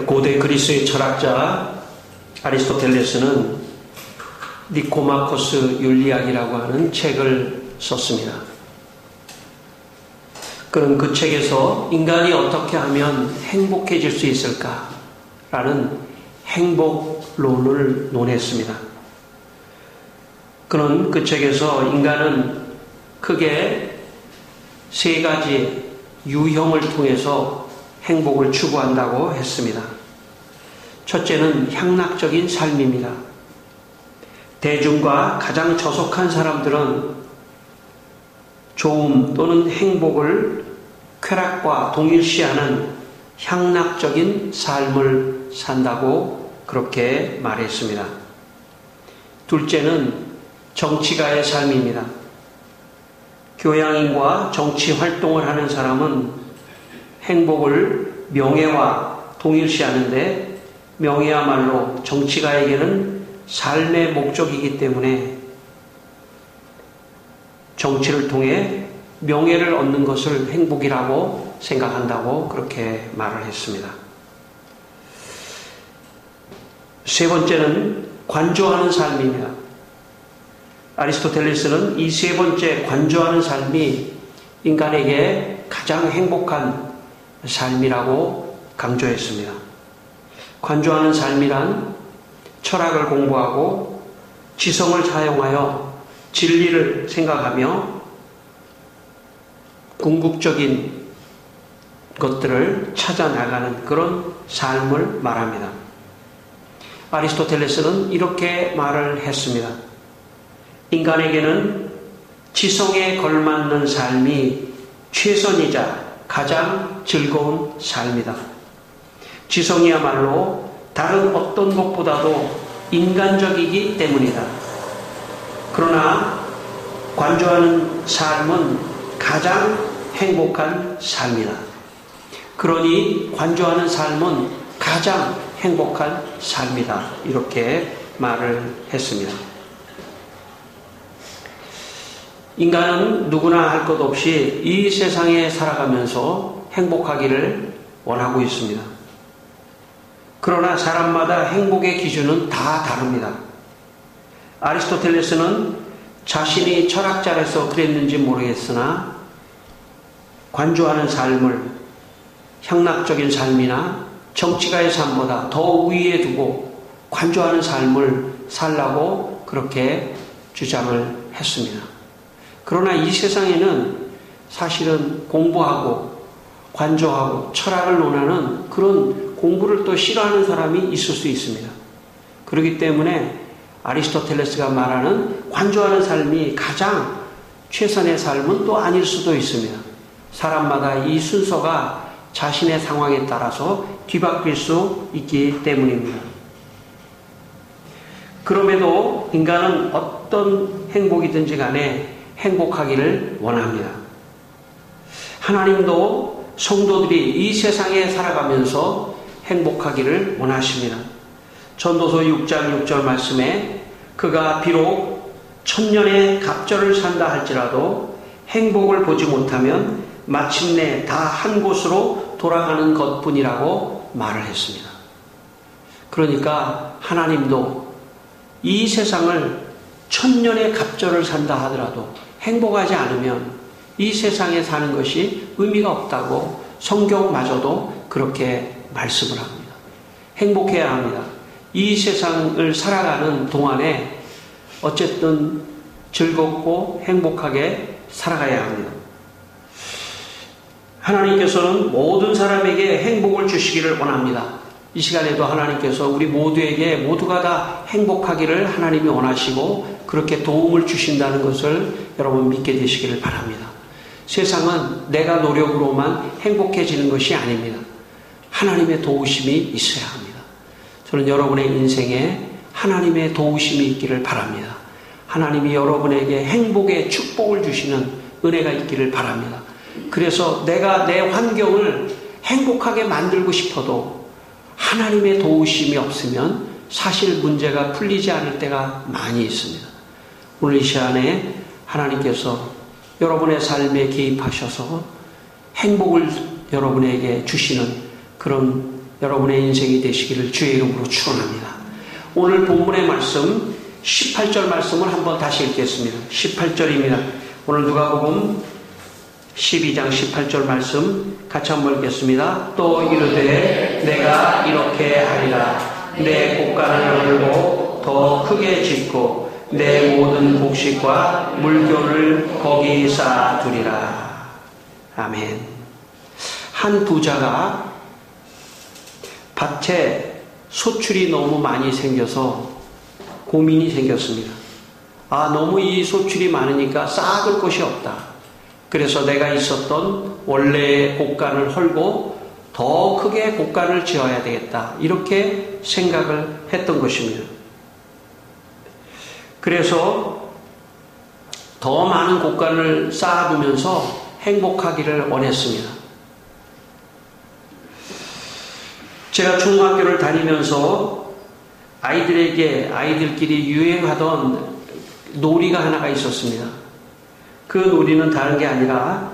고대 그리스의 철학자 아리스토텔레스는 니코마코스 윤리학이라고 하는 책을 썼습니다. 그는 그 책에서 인간이 어떻게 하면 행복해질 수 있을까라는 행복론을 논했습니다. 그는 그 책에서 인간은 크게 세 가지 유형을 통해서 행복을 추구한다고 했습니다. 첫째는 향락적인 삶입니다. 대중과 가장 저속한 사람들은 좋음 또는 행복을 쾌락과 동일시하는 향락적인 삶을 산다고 그렇게 말했습니다. 둘째는 정치가의 삶입니다. 교양인과 정치 활동을 하는 사람은 행복을 명예와 동일시하는데 명예야말로 정치가에게는 삶의 목적이기 때문에 정치를 통해 명예를 얻는 것을 행복이라고 생각한다고 그렇게 말을 했습니다. 세 번째는 관조하는 삶입니다. 아리스토텔레스는 이 세 번째 관조하는 삶이 인간에게 가장 행복한 삶이라고 강조했습니다. 관조하는 삶이란 철학을 공부하고 지성을 사용하여 진리를 생각하며 궁극적인 것들을 찾아나가는 그런 삶을 말합니다. 아리스토텔레스는 이렇게 말을 했습니다. 인간에게는 지성에 걸맞는 삶이 최선이자 가장 즐거운 삶이다. 지성이야말로 다른 어떤 것보다도 인간적이기 때문이다. 그러나 관조하는 삶은 가장 행복한 삶이다. 그러니 관조하는 삶은 가장 행복한 삶이다. 이렇게 말을 했습니다. 인간은 누구나 할 것 없이 이 세상에 살아가면서 행복하기를 원하고 있습니다. 그러나 사람마다 행복의 기준은 다 다릅니다. 아리스토텔레스는 자신이 철학자라서 그랬는지 모르겠으나 관조하는 삶을 향락적인 삶이나 정치가의 삶보다 더 위에 두고 관조하는 삶을 살라고 그렇게 주장을 했습니다. 그러나 이 세상에는 사실은 공부하고 관조하고 철학을 논하는 그런 공부를 또 싫어하는 사람이 있을 수 있습니다. 그렇기 때문에 아리스토텔레스가 말하는 관조하는 삶이 가장 최선의 삶은 또 아닐 수도 있습니다. 사람마다 이 순서가 자신의 상황에 따라서 뒤바뀔 수 있기 때문입니다. 그럼에도 인간은 어떤 행복이든지 간에 행복하기를 원합니다. 하나님도 성도들이 이 세상에 살아가면서 행복하기를 원하십니다. 전도서 6장 6절 말씀에 그가 비록 천년의 갑절을 산다 할지라도 행복을 보지 못하면 마침내 다 한 곳으로 돌아가는 것뿐이라고 말을 했습니다. 그러니까 하나님도 이 세상을 천년의 갑절을 산다 하더라도 행복하지 않으면 이 세상에 사는 것이 의미가 없다고 성경마저도 그렇게 말씀을 합니다. 행복해야 합니다. 이 세상을 살아가는 동안에 어쨌든 즐겁고 행복하게 살아가야 합니다. 하나님께서는 모든 사람에게 행복을 주시기를 원합니다. 이 시간에도 하나님께서 우리 모두에게 모두가 다 행복하기를 하나님이 원하시고 그렇게 도움을 주신다는 것을 여러분 믿게 되시기를 바랍니다. 세상은 내가 노력으로만 행복해지는 것이 아닙니다. 하나님의 도우심이 있어야 합니다. 저는 여러분의 인생에 하나님의 도우심이 있기를 바랍니다. 하나님이 여러분에게 행복의 축복을 주시는 은혜가 있기를 바랍니다. 그래서 내가 내 환경을 행복하게 만들고 싶어도 하나님의 도우심이 없으면 사실 문제가 풀리지 않을 때가 많이 있습니다. 오늘 이 시간에 하나님께서 여러분의 삶에 개입하셔서 행복을 여러분에게 주시는 그런 여러분의 인생이 되시기를 주의 이름으로 축원합니다. 오늘 본문의 말씀 18절 말씀을 한번 다시 읽겠습니다. 18절입니다. 오늘 누가복음 12장 18절 말씀 같이 한번 읽겠습니다. 또 이르되 내가 이렇게 하리라. 내 곳간을 열고 더 크게 짓고 내 모든 곡식과 물교를 거기 쌓아두리라. 아멘. 한 부자가 밭에 소출이 너무 많이 생겨서 고민이 생겼습니다. 너무 이 소출이 많으니까 쌓아둘 곳이 없다. 그래서 내가 있었던 원래의 곡간을 헐고 더 크게 곡간을 지어야 되겠다. 이렇게 생각을 했던 것입니다. 그래서 더 많은 곡간을 쌓아두면서 행복하기를 원했습니다. 제가 중학교를 다니면서 아이들끼리 유행하던 놀이가 하나가 있었습니다. 그 놀이는 다른 게 아니라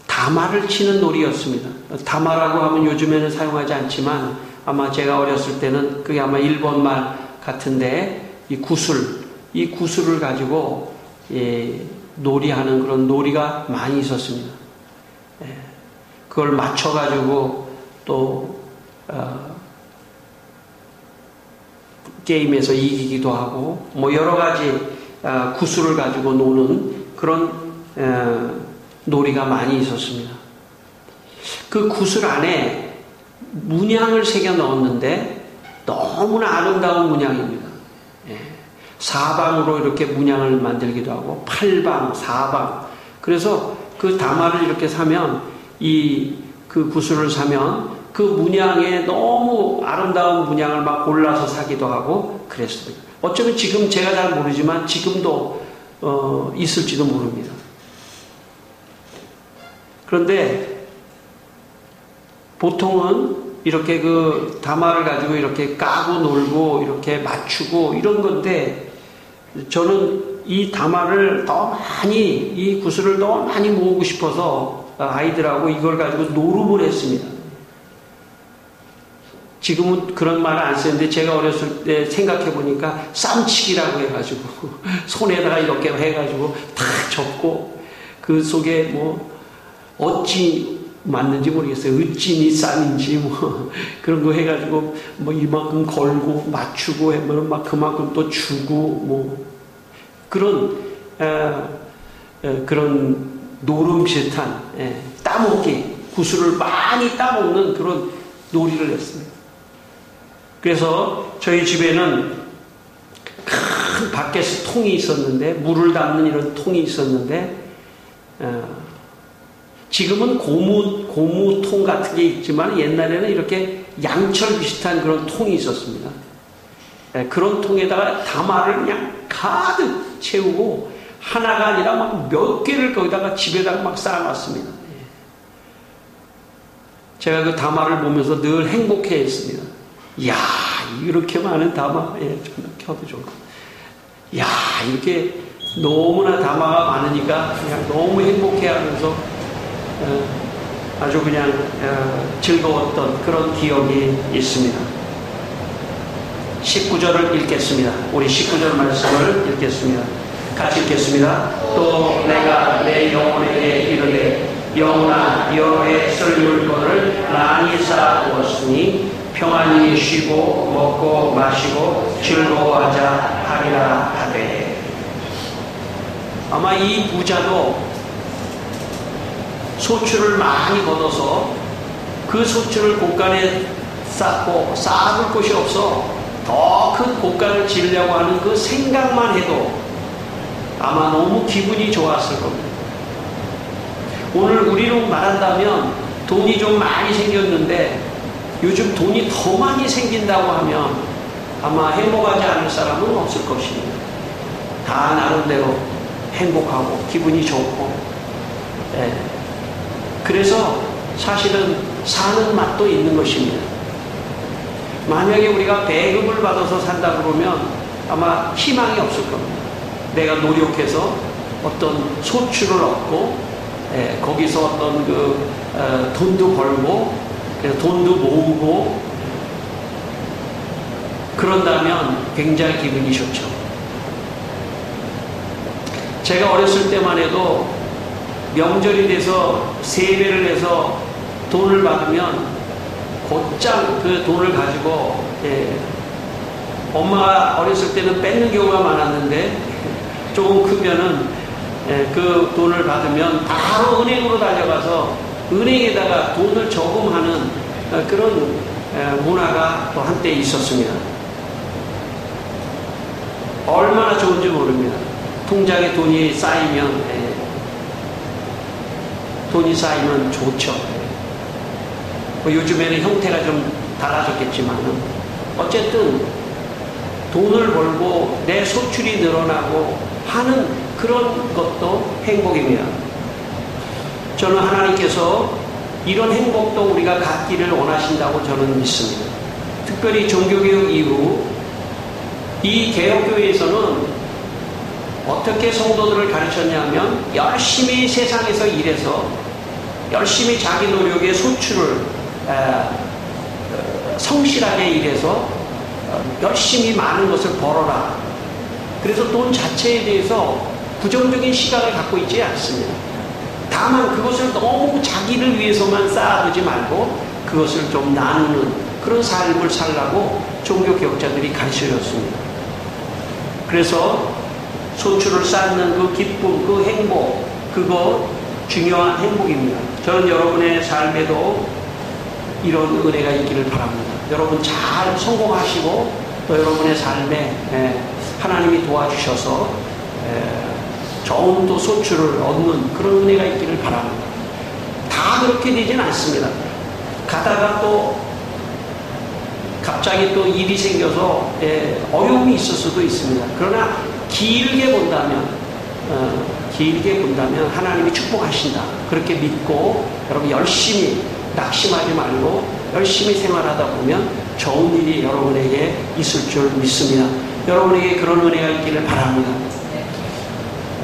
다마를 치는 놀이였습니다. 다마라고 하면 요즘에는 사용하지 않지만 아마 제가 어렸을 때는 그게 아마 일본 말 같은데 이 구슬을 가지고 놀이하는 그런 놀이가 많이 있었습니다. 그걸 맞춰가지고 또 게임에서 이기기도 하고 뭐 여러 가지 구슬을 가지고 노는 그런 놀이가 많이 있었습니다. 그 구슬 안에 문양을 새겨 넣었는데 너무나 아름다운 문양입니다. 사방으로 이렇게 문양을 만들기도 하고 팔방, 사방. 그래서 그 다마를 이렇게 사면 그 구슬을 사면 그 문양에 너무 아름다운 문양을 막 골라서 사기도 하고 그랬습니다. 어쩌면 지금 제가 잘 모르지만 지금도 있을지도 모릅니다. 그런데 보통은 이렇게 그 다마를 가지고 이렇게 까고 놀고 이렇게 맞추고 이런 건데 저는 이 다마를 더 많이 이 구슬을 더 많이 모으고 싶어서 아이들하고 이걸 가지고 노름을 했습니다. 지금은 그런 말을 안 쓰는데 제가 어렸을 때 생각해 보니까 쌈치기라고 해가지고 손에다가 이렇게 해가지고 탁 접고 그 속에 뭐 어찌 맞는지 모르겠어요. 으찐이 쌈인지 뭐 그런 거 해가지고 뭐 이만큼 걸고 맞추고 하면 막 그만큼 또 주고 뭐 그런 노름 비슷한 따먹기 구슬을 많이 따먹는 그런 놀이를 했습니다. 그래서 저희 집에는 큰 밖에서 통이 있었는데 물을 담는 이런 통이 있었는데 지금은 고무통 같은 게 있지만 옛날에는 이렇게 양철 비슷한 그런 통이 있었습니다. 그런 통에다가 다마를 그냥 가득 채우고 하나가 아니라 막 몇 개를 거기다가 집에다가 막 쌓아놨습니다. 제가 그 다마를 보면서 늘 행복해 했습니다. 이야, 이렇게 많은 다마, 정말 켜도 좋고. 이야, 이렇게 너무나 다마가 많으니까 그냥 너무 행복해 하면서 아주 그냥 즐거웠던 그런 기억이 있습니다. 19절을 읽겠습니다. 우리 19절 말씀을 읽겠습니다. 같이 읽겠습니다. 또 내가 내 영혼에게 이르되 영혼아 여호와의 쓸 물건을 많이 쌓아두었으니 평안히 쉬고 먹고 마시고 즐거워하자 하리라 하되. 아마 이 부자도 소출을 많이 걷어서 그 소출을 곳간에 쌓고 쌓아둘 곳이 없어 더 큰 곳간을 지으려고 하는 그 생각만 해도 아마 너무 기분이 좋았을 겁니다. 오늘 우리로 말한다면 돈이 좀 많이 생겼는데 요즘 돈이 더 많이 생긴다고 하면 아마 행복하지 않을 사람은 없을 것입니다. 다 나름대로 행복하고 기분이 좋고 그래서 사실은 사는 맛도 있는 것입니다. 만약에 우리가 배급을 받아서 산다 그러면 아마 희망이 없을 겁니다. 내가 노력해서 어떤 소출을 얻고 거기서 어떤 돈도 벌고 돈도 모으고 그런다면 굉장히 기분이 좋죠. 제가 어렸을 때만 해도 명절이 돼서 세배를 해서 돈을 받으면 곧장 그 돈을 가지고 엄마가 어렸을 때는 뺏는 경우가 많았는데 조금 크면은 그 돈을 받으면 바로 은행으로 달려가서 은행에다가 돈을 저금하는 그런 문화가 또 한때 있었습니다. 얼마나 좋은지 모릅니다. 통장에 돈이 쌓이면 좋죠. 요즘에는 형태가 좀 달라졌겠지만 어쨌든 돈을 벌고 내 소출이 늘어나고 하는 그런 것도 행복입니다. 저는 하나님께서 이런 행복도 우리가 갖기를 원하신다고 저는 믿습니다. 특별히 종교개혁 이후 이 개혁교회에서는 어떻게 성도들을 가르쳤냐면 열심히 세상에서 일해서 열심히 자기 노력의 소출을 성실하게 일해서 열심히 많은 것을 벌어라. 그래서 돈 자체에 대해서 부정적인 시각을 갖고 있지 않습니다. 다만 그것을 너무 자기를 위해서만 쌓아두지 말고 그것을 좀 나누는 그런 삶을 살라고 종교개혁자들이 가르쳐줬습니다. 그래서 소출을 쌓는 그 기쁨, 그 행복, 그거 중요한 행복입니다. 저는 여러분의 삶에도 이런 은혜가 있기를 바랍니다. 여러분 잘 성공하시고 또 여러분의 삶에 하나님이 도와주셔서 좋은 또 소출을 얻는 그런 은혜가 있기를 바랍니다. 다 그렇게 되진 않습니다. 가다가 또 갑자기 또 일이 생겨서 어려움이 있을 수도 있습니다. 그러나 길게 본다면 하나님이 축복하신다. 그렇게 믿고 여러분 열심히 낙심하지 말고 열심히 생활하다 보면 좋은 일이 여러분에게 있을 줄 믿습니다. 여러분에게 그런 은혜가 있기를 바랍니다.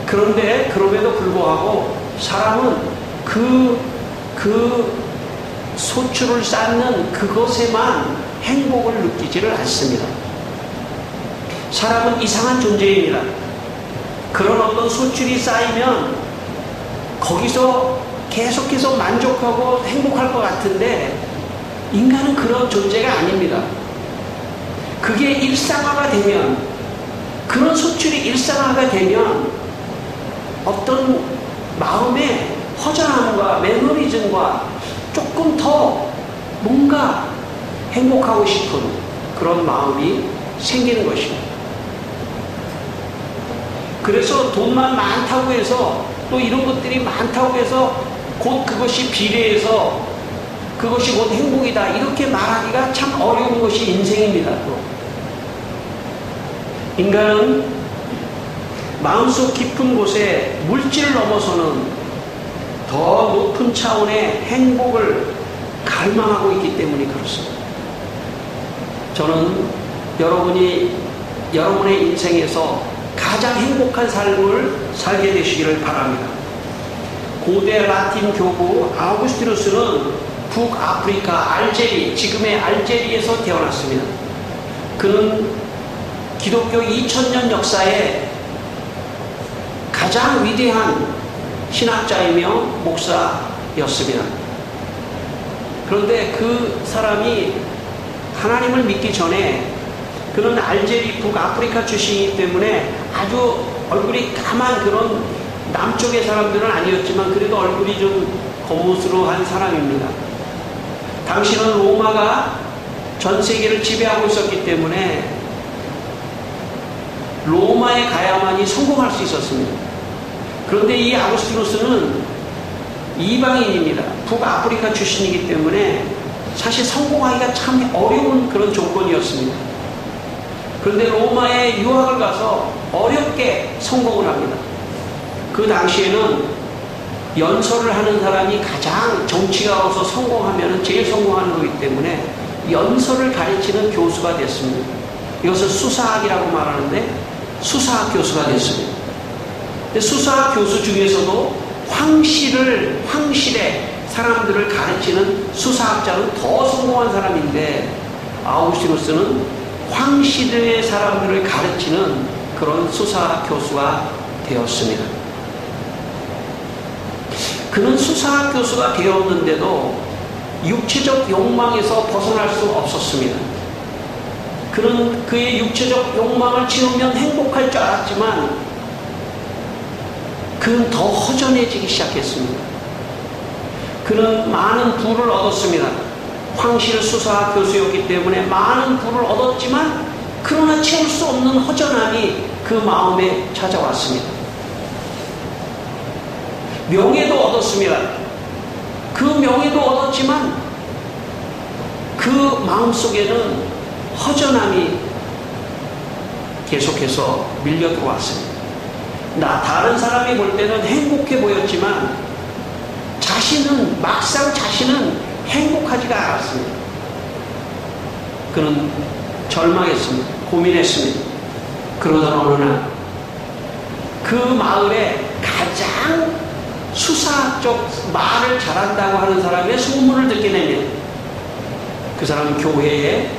그런데 그럼에도 불구하고 사람은 그 소출을 쌓는 그것에만 행복을 느끼지를 않습니다. 사람은 이상한 존재입니다. 그런 어떤 소출이 쌓이면 거기서 계속해서 만족하고 행복할 것 같은데 인간은 그런 존재가 아닙니다. 그게 일상화가 되면 그런 소출이 일상화가 되면 어떤 마음의 허전함과 매너리즘과 조금 더 뭔가 행복하고 싶은 그런 마음이 생기는 것입니다. 그래서 돈만 많다고 해서 또 이런 것들이 많다고 해서 곧 그것이 비례해서 그것이 곧 행복이다 이렇게 말하기가 참 어려운 것이 인생입니다. 또 인간은 마음속 깊은 곳에 물질을 넘어서는 더 높은 차원의 행복을 갈망하고 있기 때문에 그렇습니다. 저는 여러분의 인생에서 가장 행복한 삶을 살게 되시기를 바랍니다. 고대 라틴 교부 아우구스티누스는 북아프리카 알제리, 지금의 알제리에서 태어났습니다. 그는 기독교 2000년 역사에 가장 위대한 신학자이며 목사였습니다. 그런데 그 사람이 하나님을 믿기 전에 그는 알제리 북아프리카 출신이기 때문에 아주 얼굴이 까만 그런 남쪽의 사람들은 아니었지만 그래도 얼굴이 좀 거무스름한 사람입니다. 당시는 로마가 전 세계를 지배하고 있었기 때문에 로마에 가야만이 성공할 수 있었습니다. 그런데 이 아구스티누스는 이방인입니다. 북아프리카 출신이기 때문에 사실 성공하기가 참 어려운 그런 조건이었습니다. 그런데 로마에 유학을 가서 어렵게 성공을 합니다. 그 당시에는 연설을 하는 사람이 가장 정치가로서 성공하면 제일 성공하는 거기 때문에 연설을 가르치는 교수가 됐습니다. 이것을 수사학이라고 말하는데 수사학 교수가 됐습니다. 근데 수사학 교수 중에서도 황실에 사람들을 가르치는 수사학자는 더 성공한 사람인데 아우구스티누스는 황시대의 사람들을 가르치는 그런 수사학 교수가 되었습니다. 그는 수사학 교수가 되었는데도 육체적 욕망에서 벗어날 수 없었습니다. 그는 그의 육체적 욕망을 채우면 행복할 줄 알았지만 그는 더 허전해지기 시작했습니다. 그는 많은 부를 얻었습니다. 황실 수사학 교수였기 때문에 많은 부를 얻었지만 그러나 채울 수 없는 허전함이 그 마음에 찾아왔습니다. 명예도 얻었습니다. 그 명예도 얻었지만 그 마음속에는 허전함이 계속해서 밀려 들어왔습니다. 다른 사람이 볼 때는 행복해 보였지만 막상 자신은 행복하지가 않았습니다. 그는 절망했습니다. 고민했습니다. 그러던 어느 날 그 마을에 가장 수사학적 말을 잘한다고 하는 사람의 소문을 듣게 됩니다. 그 사람은 교회에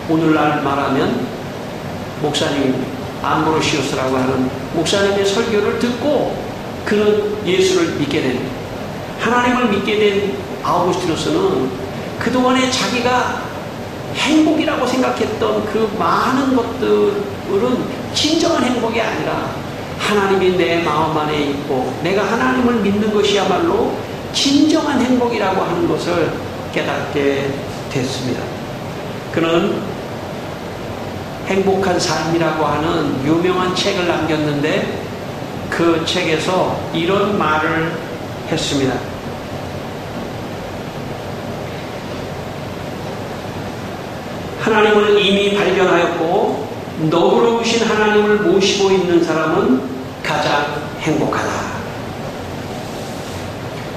오늘날 말하면 목사님 암브로시우스라고 하는 목사님의 설교를 듣고 그는 예수를 믿게 됩니다. 하나님을 믿게 된 아우구스티누스는 그동안에 자기가 행복이라고 생각했던 그 많은 것들은 진정한 행복이 아니라 하나님이 내 마음 안에 있고 내가 하나님을 믿는 것이야말로 진정한 행복이라고 하는 것을 깨닫게 됐습니다. 그는 행복한 삶이라고 하는 유명한 책을 남겼는데 그 책에서 이런 말을 했습니다. 하나님을 이미 발견하였고 너그러우신 하나님을 모시고 있는 사람은 가장 행복하다.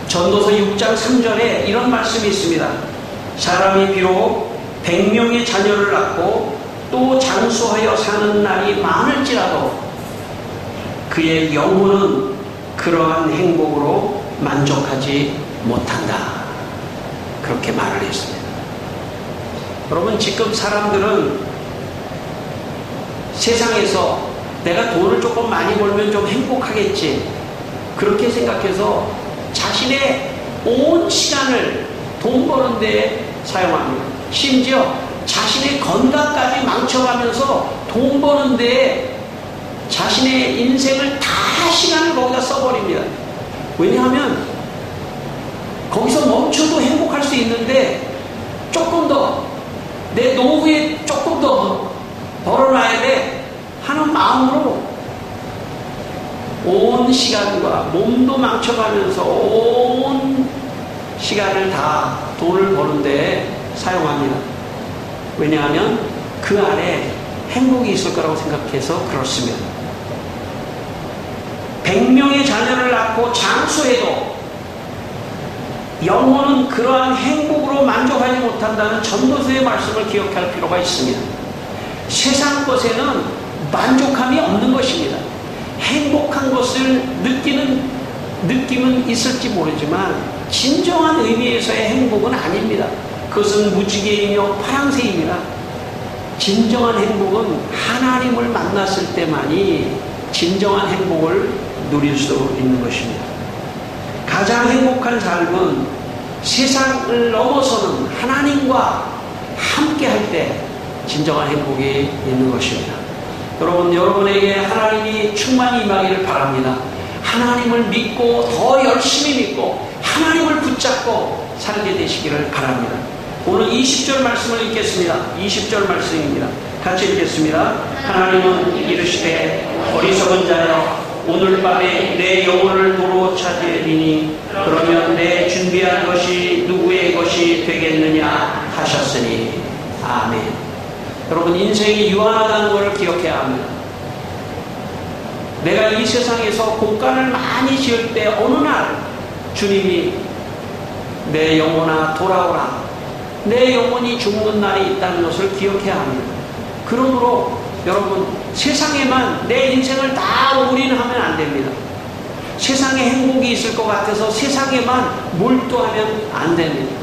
전도서 6장 3절에 이런 말씀이 있습니다. 사람이 비록 100명의 자녀를 낳고 또 장수하여 사는 날이 많을지라도 그의 영혼은 그러한 행복으로 만족하지 못한다. 그렇게 말을 했습니다. 여러분, 지금 사람들은 세상에서 내가 돈을 조금 많이 벌면 좀 행복하겠지, 그렇게 생각해서 자신의 온 시간을 돈 버는 데에 사용합니다. 심지어 자신의 건강까지 망쳐가면서 돈 버는 데에 자신의 인생을 다 시간을 거기다 써버립니다. 왜냐하면 거기서 멈춰도 행복할 수 있는데 조금 더 내 노후에 조금 더 벌어놔야 돼 하는 마음으로 온 시간과 몸도 망쳐가면서 온 시간을 다 돈을 버는 데에 사용합니다. 왜냐하면 그 안에 행복이 있을 거라고 생각해서 그렇습니다. 100명의 자녀를 낳고 장수해도 영혼은 그러한 행복으로 만족하지 못한다는 전도서의 말씀을 기억할 필요가 있습니다. 세상 것에는 만족함이 없는 것입니다. 행복한 것을 느낌은 있을지 모르지만 진정한 의미에서의 행복은 아닙니다. 그것은 무지개이며 파랑새입니다. 진정한 행복은 하나님을 만났을 때만이 진정한 행복을 누릴 수 있는 것입니다. 가장 행복한 삶은 세상을 넘어서는 하나님과 함께 할 때 진정한 행복이 있는 것입니다. 여러분, 여러분에게 하나님이 충만히 임하기를 바랍니다. 하나님을 믿고 더 열심히 믿고 하나님을 붙잡고 살게 되시기를 바랍니다. 오늘 20절 말씀을 읽겠습니다. 20절 말씀입니다. 같이 읽겠습니다. 하나님은 이르시되 어리석은 자여 오늘 밤에 내 영혼을 도로 차지하리니 그러면 내 준비한 것이 누구의 것이 되겠느냐 하셨으니. 아멘. 여러분, 인생이 유한하다는 것을 기억해야 합니다. 내가 이 세상에서 공간을 많이 지을 때 어느 날 주님이 내 영혼아 돌아오라, 내 영혼이 죽는 날이 있다는 것을 기억해야 합니다. 그러므로 여러분, 세상에만 내 인생을 다 올인하면 안 됩니다. 세상에 행복이 있을 것 같아서 세상에만 몰두하면 안 됩니다.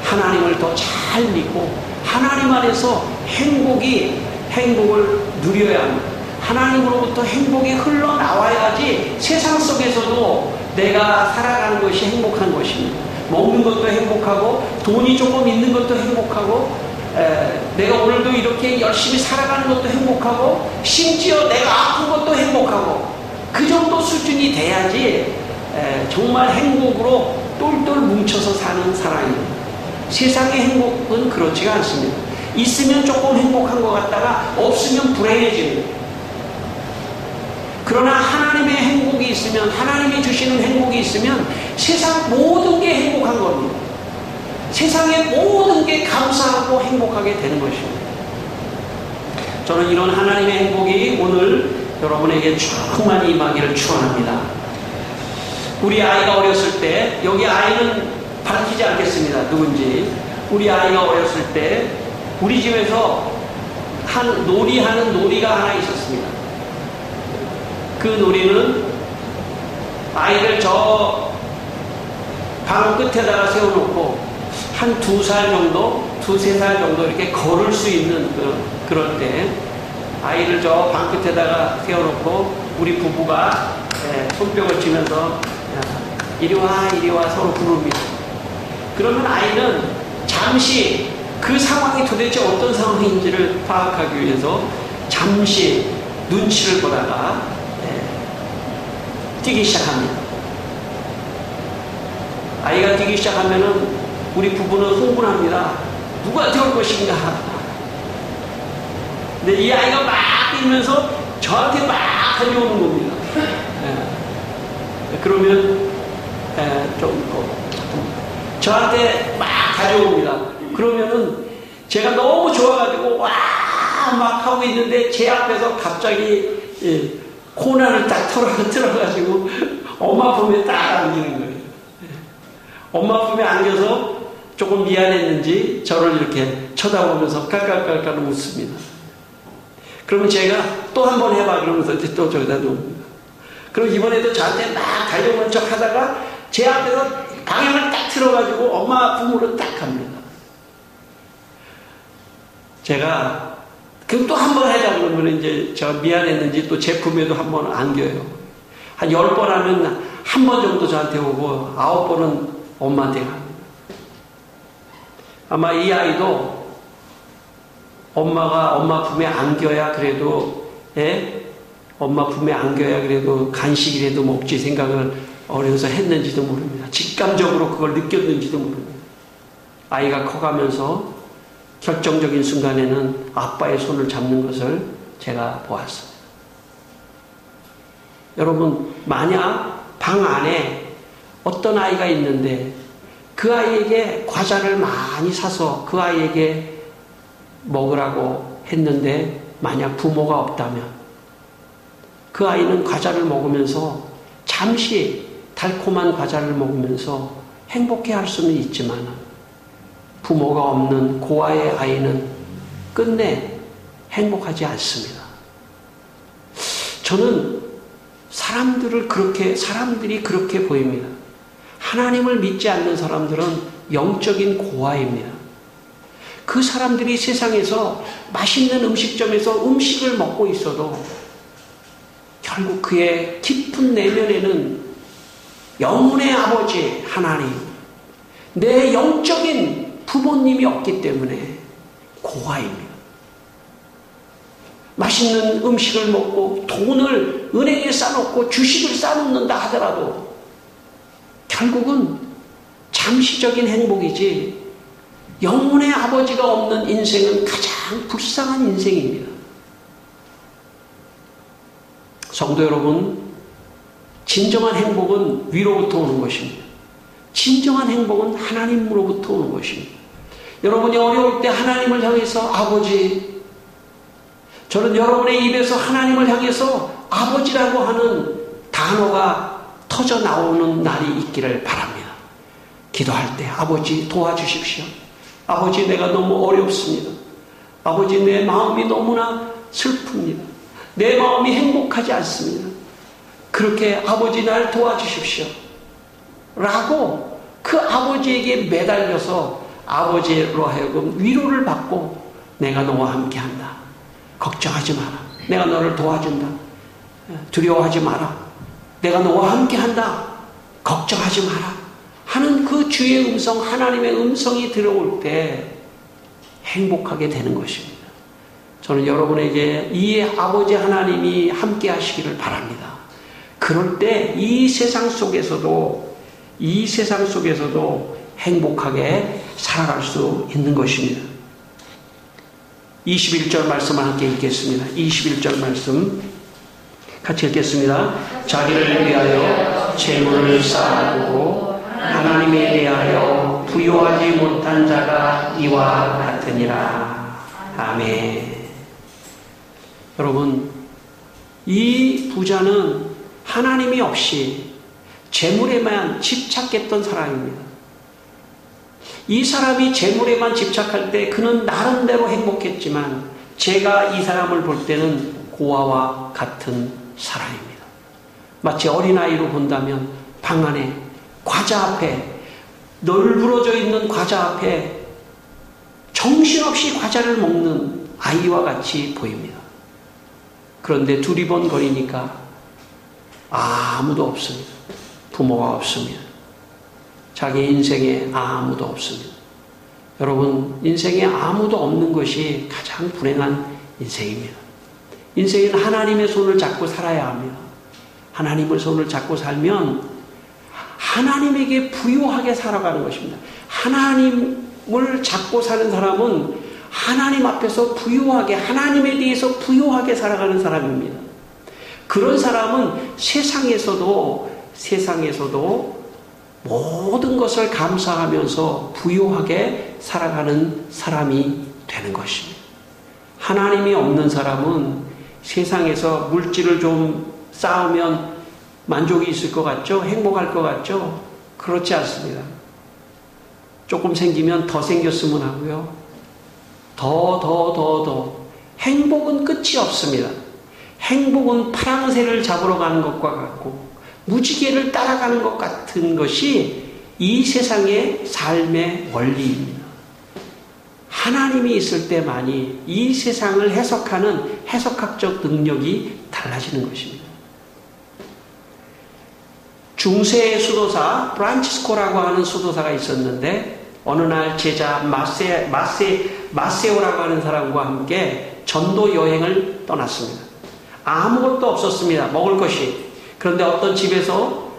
하나님을 더 잘 믿고 하나님 안에서 행복을 누려야 합니다. 하나님으로부터 행복이 흘러나와야지 세상 속에서도 내가 살아가는 것이 행복한 것입니다. 먹는 것도 행복하고 돈이 조금 있는 것도 행복하고 내가 오늘도 이렇게 열심히 살아가는 것도 행복하고 심지어 내가 아픈 것도 행복하고 그 정도 수준이 돼야지 정말 행복으로 똘똘 뭉쳐서 사는 사람입니다. 세상의 행복은 그렇지가 않습니다. 있으면 조금 행복한 것 같다가 없으면 불행해집니다. 그러나 하나님의 행복이 있으면, 하나님이 주시는 행복이 있으면 세상 모든 게 행복한 겁니다. 세상의 모든 게 감사하고 행복하게 되는 것입니다. 저는 이런 하나님의 행복이 오늘 여러분에게 충만히 임하기를 축원합니다. 우리 아이가 어렸을 때, 여기 아이는 밝히지 않겠습니다. 누군지. 우리 아이가 어렸을 때 우리 집에서 놀이하는 놀이가 하나 있었습니다. 그 놀이는 아이를 저 방 끝에다가 세워놓고 한 2살 정도, 2-3살 정도 이렇게 걸을 수 있는 그럴 때 아이를 저 방 끝에다가 세워놓고 우리 부부가 손뼉을 치면서 이리 와 이리 와 서로 부릅니다. 그러면 아이는 잠시 그 상황이 도대체 어떤 상황인지를 파악하기 위해서 잠시 눈치를 보다가 뛰기 시작합니다. 아이가 뛰기 시작하면은 우리 부부는 흥분합니다. 누가 뛰어올 것인가. 근데 이 아이가 막 뛰면서 저한테 막 달려오는 겁니다. 그러면 저한테 막 달려옵니다. 그러면은 제가 너무 좋아가지고 와 막 하고 있는데 제 앞에서 갑자기 코난을 딱 틀어가지고 엄마 품에 딱 안기는 거예요. 엄마 품에 안겨서 조금 미안했는지 저를 이렇게 쳐다보면서 깔깔깔깔 웃습니다. 그러면 제가 또 한 번 해봐 그러면서 또 저기다 놓습니다. 그럼 이번에도 저한테 막 달려오는 척 하다가 제 앞에서 방향을 딱 틀어가지고 엄마 품으로 딱 갑니다. 제가 그럼 또 한 번 하자 그러면 이제 저 미안했는지 또 제 품에도 한 번 안겨요. 한 10번 하면 한 번 정도 저한테 오고 9번은 엄마한테 갑니다. 아마 이 아이도 엄마 품에 안겨야 그래도 엄마 품에 안겨야 그래도 간식이라도 먹지 생각을 어려서 했는지도 모릅니다. 직감적으로 그걸 느꼈는지도 모릅니다. 아이가 커가면서 결정적인 순간에는 아빠의 손을 잡는 것을 제가 보았습니다. 여러분, 만약 방 안에 어떤 아이가 있는데 그 아이에게 과자를 많이 사서 그 아이에게 먹으라고 했는데 만약 부모가 없다면 그 아이는 과자를 먹으면서 잠시 달콤한 과자를 먹으면서 행복해할 수는 있지만 부모가 없는 고아의 아이는 끝내 행복하지 않습니다. 저는 사람들이 그렇게 보입니다. 하나님을 믿지 않는 사람들은 영적인 고아입니다. 그 사람들이 세상에서 맛있는 음식점에서 음식을 먹고 있어도 결국 그의 깊은 내면에는 영혼의 아버지 하나님, 내 영적인 부모님이 없기 때문에 고아입니다. 맛있는 음식을 먹고 돈을 은행에 싸놓고 주식을 싸놓는다 하더라도 결국은 잠시적인 행복이지 영혼의 아버지가 없는 인생은 가장 불쌍한 인생입니다. 성도 여러분, 진정한 행복은 위로부터 오는 것입니다. 진정한 행복은 하나님으로부터 오는 것입니다. 여러분이 어려울 때 하나님을 향해서 아버지, 저는 여러분의 입에서 하나님을 향해서 아버지라고 하는 단어가 터져 나오는 날이 있기를 바랍니다. 기도할 때 아버지 도와주십시오. 아버지 내가 너무 어렵습니다. 아버지 내 마음이 너무나 슬픕니다. 내 마음이 행복하지 않습니다. 그렇게 아버지 날 도와주십시오. 라고 그 아버지에게 매달려서 아버지로 하여금 위로를 받고 내가 너와 함께한다. 걱정하지 마라. 내가 너를 도와준다. 두려워하지 마라. 내가 너와 함께한다. 걱정하지 마라. 하는 그 주의 음성, 하나님의 음성이 들어올 때 행복하게 되는 것입니다. 저는 여러분에게 이 아버지 하나님이 함께 하시기를 바랍니다. 그럴 때 이 세상 속에서도 행복하게 살아갈 수 있는 것입니다. 21절 말씀을 함께 읽겠습니다. 21절 말씀 같이 읽겠습니다. 자기를 위하여 재물을 쌓아두고 하나님에 대하여 부유하지 못한 자가 이와 같으니라. 아멘. 여러분, 이 부자는 하나님이 없이 재물에만 집착했던 사람입니다. 이 사람이 재물에만 집착할 때 그는 나름대로 행복했지만 제가 이 사람을 볼 때는 고아와 같은 사람입니다. 마치 어린아이로 본다면 방 안에 과자 앞에 널브러져 있는 과자 앞에 정신없이 과자를 먹는 아이와 같이 보입니다. 그런데 두리번거리니까 아무도 없습니다. 부모가 없습니다. 자기 인생에 아무도 없습니다. 여러분, 인생에 아무도 없는 것이 가장 불행한 인생입니다. 인생은 하나님의 손을 잡고 살아야 합니다. 하나님의 손을 잡고 살면 하나님에게 부유하게 살아가는 것입니다. 하나님을 잡고 사는 사람은 하나님 앞에서 부유하게, 하나님에 대해서 부유하게 살아가는 사람입니다. 그런 사람은 세상에서도 모든 것을 감사하면서 부유하게 살아가는 사람이 되는 것입니다. 하나님이 없는 사람은 세상에서 물질을 좀 쌓으면 만족이 있을 것 같죠? 행복할 것 같죠? 그렇지 않습니다. 조금 생기면 더 생겼으면 하고요. 더. 행복은 끝이 없습니다. 행복은 파랑새를 잡으러 가는 것과 같고 무지개를 따라가는 것 같은 것이 이 세상의 삶의 원리입니다. 하나님이 있을 때만이 이 세상을 해석하는 해석학적 능력이 달라지는 것입니다. 중세의 수도사 프란치스코라고 하는 수도사가 있었는데 어느 날 제자 마세오라고 하는 사람과 함께 전도 여행을 떠났습니다. 아무것도 없었습니다. 먹을 것이. 그런데 어떤 집에서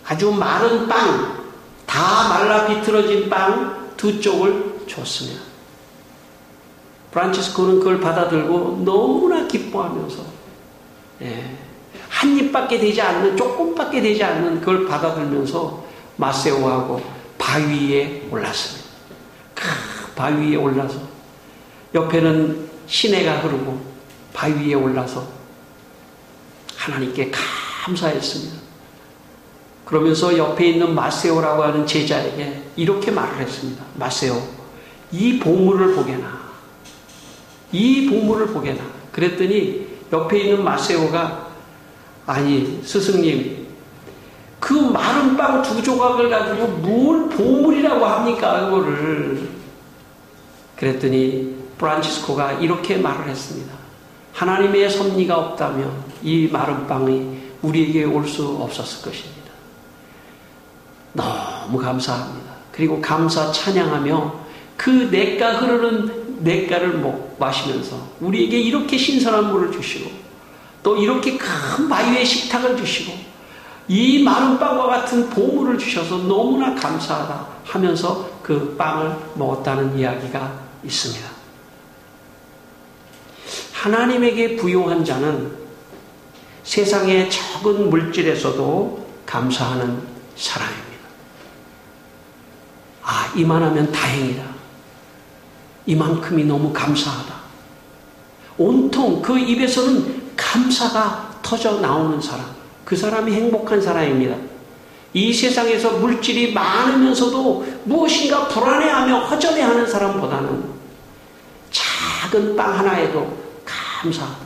아주 마른 빵, 다 말라 비틀어진 빵 두 쪽을 줬습니다. 프란치스코는 그걸 받아들고 너무나 기뻐하면서 한 입밖에 되지 않는, 조금밖에 되지 않는 그걸 받아들면서 마세오하고 바위 위에 올랐습니다. 바위 위에 올라서 옆에는 시내가 흐르고 바위 위에 올라서 하나님께 감사했습니다. 그러면서 옆에 있는 마세오라고 하는 제자에게 이렇게 말을 했습니다. 마세오, 이 보물을 보게나. 이 보물을 보게나. 그랬더니 옆에 있는 마세오가 아니 스승님, 그 마른 빵 두 조각을 가지고 뭘 보물이라고 합니까 그거를. 그랬더니 프란치스코가 이렇게 말을 했습니다. 하나님의 섭리가 없다면 이 마른 빵이 우리에게 올 수 없었을 것입니다. 너무 감사합니다. 그리고 감사 찬양하며 그 냇가 흐르는 냇가를 마시면서 우리에게 이렇게 신선한 물을 주시고 또 이렇게 큰 바위에 식탁을 주시고 이 마른 빵과 같은 보물을 주셔서 너무나 감사하다 하면서 그 빵을 먹었다는 이야기가 있습니다. 하나님에게 부요한 자는 세상의 적은 물질에서도 감사하는 사람입니다. 아, 이만하면 다행이다. 이만큼이 너무 감사하다. 온통 그 입에서는 감사가 터져 나오는 사람. 그 사람이 행복한 사람입니다. 이 세상에서 물질이 많으면서도 무엇인가 불안해하며 허전해하는 사람보다는 작은 빵 하나에도 감사하다.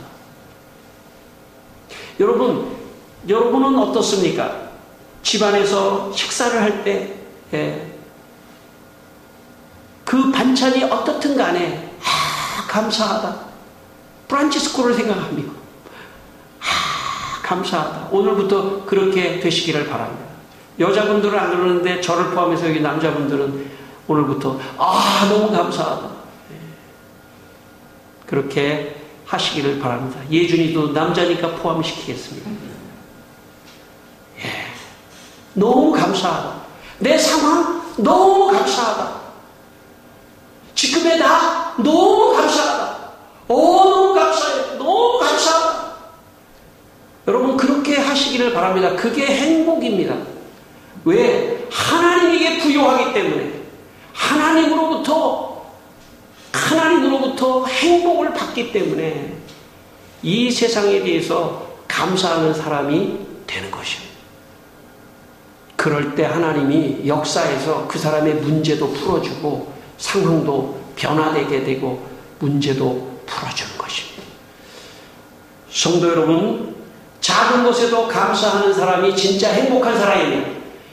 여러분은 어떻습니까? 집안에서 식사를 할 때 그 반찬이 어떻든 간에 감사하다. 프란치스코를 생각합니다. 감사하다. 오늘부터 그렇게 되시기를 바랍니다. 여자분들은 안 그러는데 저를 포함해서 여기 남자분들은 오늘부터 너무 감사하다. 그렇게 하시기를 바랍니다. 예준이도 남자니까 포함시키겠습니다. 너무 감사하다. 내 상황 너무 감사하다. 지금의 나 너무 감사하다. 너무 감사해. 너무 감사하다. 여러분 그렇게 하시기를 바랍니다. 그게 행복입니다. 왜? 하나님에게 부여하기 때문에 하나님으로부터 행복을 받기 때문에 이 세상에 대해서 감사하는 사람이 되는 것입니다. 그럴 때 하나님이 역사에서 그 사람의 문제도 풀어주고 상황도 변화되게 되고 문제도 풀어주는 것입니다. 성도 여러분, 작은 것에도 감사하는 사람이 진짜 행복한 사람입니다.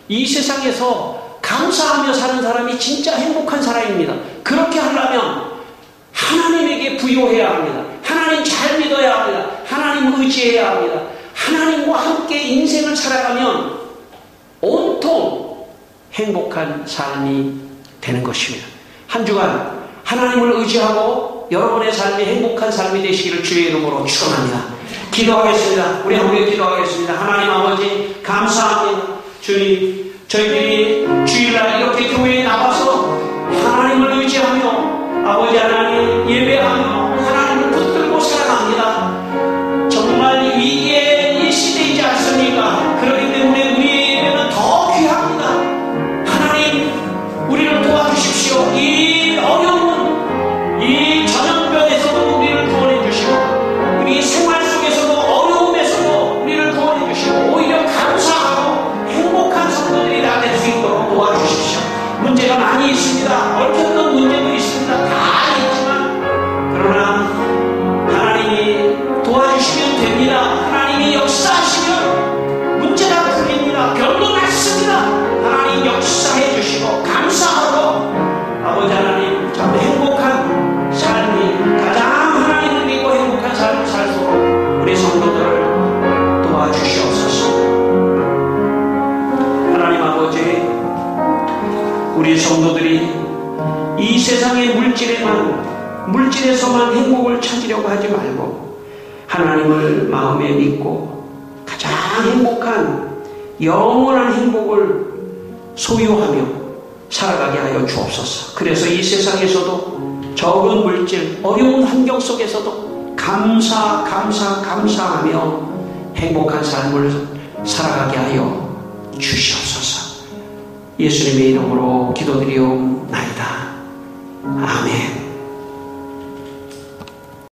이 세상에서 감사하며 사는 사람이 진짜 행복한 사람입니다. 그렇게 하려면 하나님에게 부요해야 합니다. 하나님 잘 믿어야 합니다. 하나님 의지해야 합니다. 하나님과 함께 인생을 살아가면 온통 행복한 삶이 되는 것입니다. 한 주간 하나님을 의지하고 여러분의 삶이 행복한 삶이 되시기를 주의 이름으로 축원합니다. 기도하겠습니다. 우리 함께 기도하겠습니다. 하나님 아버지 감사합니다. 주님, 저희들이 주일날 이렇게 교회에 나와서 하나님을 의지하며 아버지 하나님 예배하며 하나님을 붙들고 살아갑니다. 정말 위기의 이 시대이지 않습니까? 그렇기 때문에 우리의 예배는 더 귀합니다. 하나님 우리를 도와주십시오. 이 어려운 이 전염병에서도 우리를 구원해 주시고 우리 생활 속에서도 어려움에서도 우리를 구원해 주시고 오히려 감사하고 행복한 성도들이 다 될 수 있도록 도와주십시오. 문제가 많이 있습니다. 얽혀있는 문제도 있습니다. 다 있지만 그러나 하나님이 도와주시면 됩니다. 하나님이 역사하시면 문제가 풀립니다. 별도 났습니다. 하나님 역사해 주시고 감사하고 아버지 하나님 참 행복한 삶이 가장 하나님을 믿고 행복한 삶을 살도록 우리 성도들을 도와주시옵소서. 하나님 아버지 우리 성도들이 이 세상의 물질에서만 행복을 찾으려고 하지 말고 하나님을 마음에 믿고 가장 행복한 영원한 행복을 소유하며 살아가게 하여 주옵소서. 그래서 이 세상에서도 적은 물질, 어려운 환경 속에서도 감사하며 행복한 삶을 살아가게 하여 주시옵소서. 예수님의 이름으로 기도드리옵나이다. 아멘.